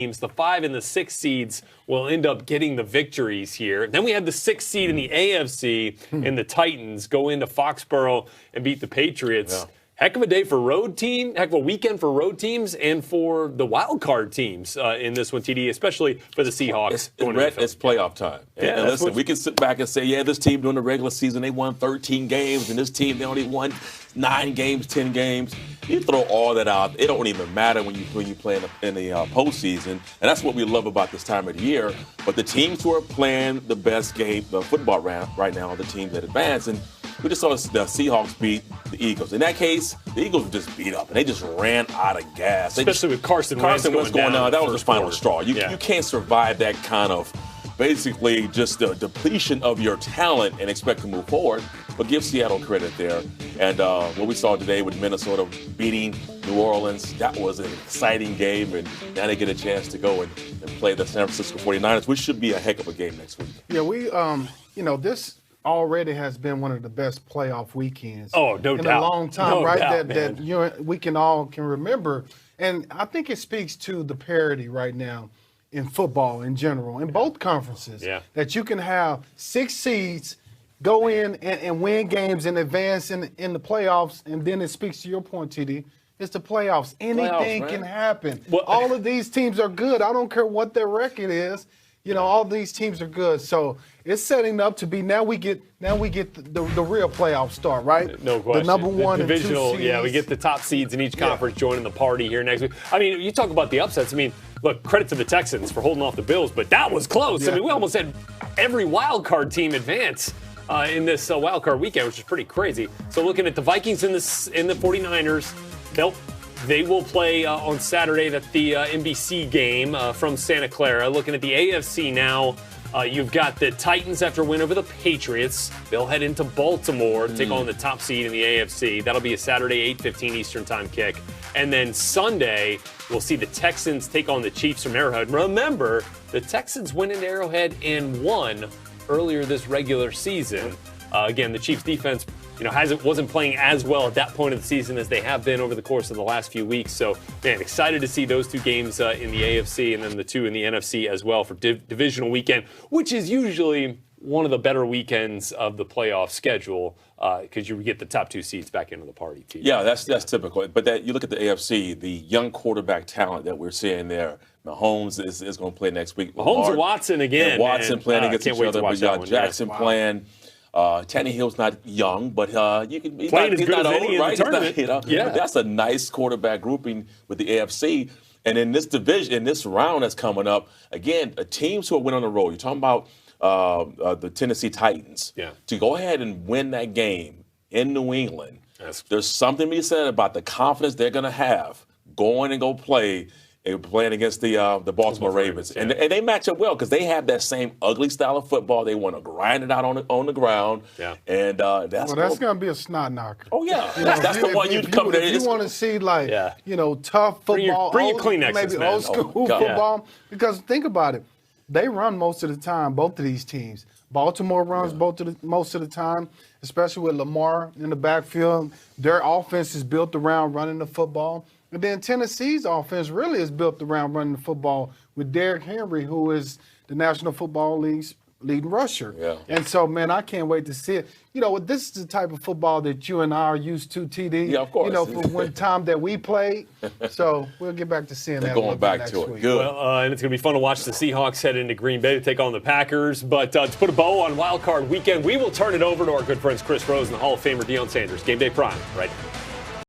teams. The 5 and the 6 seeds will end up getting the victories here. Then we have the 6th seed in the AFC, and the Titans go into Foxborough and beat the Patriots. Yeah. Heck of a day for heck of a weekend for road teams and for the wild card teams in this one, TD, especially for the Seahawks. It's playoff time. And listen, we can sit back and say, yeah, this team during the regular season, they won 13 games, and this team, they only won 9 games, 10 games. You throw all that out. It don't even matter when you play in the postseason. And that's what we love about this time of the year. But the teams who are playing the best game, the football right now, are the teams that advance. And we just saw the Seahawks beat the Eagles. In that case, the Eagles were just beat up, and they just ran out of gas. Especially with Carson Wentz going down. That was the final straw. You can't survive that kind of basically just the depletion of your talent and expect to move forward. But give Seattle credit there. And what we saw today with Minnesota beating New Orleans, that was an exciting game. And now they get a chance to go and play the San Francisco 49ers, which should be a heck of a game next week. Yeah, this already has been one of the best playoff weekends. Oh, no doubt. In a long time, no right? Doubt, that we can remember. And I think it speaks to the parity right now in football in general, in both conferences, that you can have 6 seeds go in and win games and advance in the playoffs, and then it speaks to your point, TD. It's the playoffs. Anything can happen. Well, all of these teams are good. I don't care what their record is. All these teams are good. So it's setting up to be now we get the real playoff start, right? No question. The number 1 divisional, and 2 seeds. Yeah, we get the top seeds in each conference joining the party here next week. I mean, you talk about the upsets. I mean, look, credit to the Texans for holding off the Bills, but that was close. I mean, we almost had every wild card team advance in this wild card weekend, which is pretty crazy. So looking at the Vikings and the 49ers, they will play on Saturday at the NBC game from Santa Clara. Looking at the AFC now, you've got the Titans after a win over the Patriots. They'll head into Baltimore to take on the top seed in the AFC. That'll be a Saturday 8:15 Eastern time kick. And then Sunday, we'll see the Texans take on the Chiefs from Arrowhead. Remember, the Texans went into Arrowhead and won earlier this regular season. Again, the Chiefs defense wasn't playing as well at that point of the season as they have been over the course of the last few weeks. So, man, excited to see those 2 games in the AFC and then the 2 in the NFC as well for divisional weekend, which is usually one of the better weekends of the playoff schedule because you get the top 2 seeds back into the party, too. Yeah, that's typical. But you look at the AFC, the young quarterback talent that we're seeing there. Mahomes is going to play next week. Mahomes and Watson again. And Watson playing against each other. We got Jackson playing. Tannehill's not young, but he's playing as good not as old, any right? in the tournament. But that's a nice quarterback grouping with the AFC. And in this division, in this round that's coming up, again, teams who went on the road. You're talking about the Tennessee Titans. Yeah. To go ahead and win that game in New England, there's something to be said about the confidence they're going to have going and go playing against the Baltimore Ravens. And they match up well because they have that same ugly style of football. They want to grind it out on the ground. Yeah. And that's going to be a snot knocker. Oh, yeah. That's the one you'd come to. If you want to see, tough football. Bring your Kleenexes, maybe man. old school football. Because think about it. They run most of the time, both of these teams. Baltimore runs most of the time, especially with Lamar in the backfield. Their offense is built around running the football. And then Tennessee's offense really is built around running the football with Derrick Henry, who is the National Football League's leading rusher. Yeah. And so, man, I can't wait to see it. This is the type of football that you and I are used to, TD. Yeah, of course. From one time that we played. So we'll get back to seeing that going back next to it. week. Good. Well, and it's going to be fun to watch the Seahawks head into Green Bay to take on the Packers. But to put a bow on Wild Card Weekend, we will turn it over to our good friends Chris Rose and the Hall of Famer Deion Sanders. Game Day Prime, right now.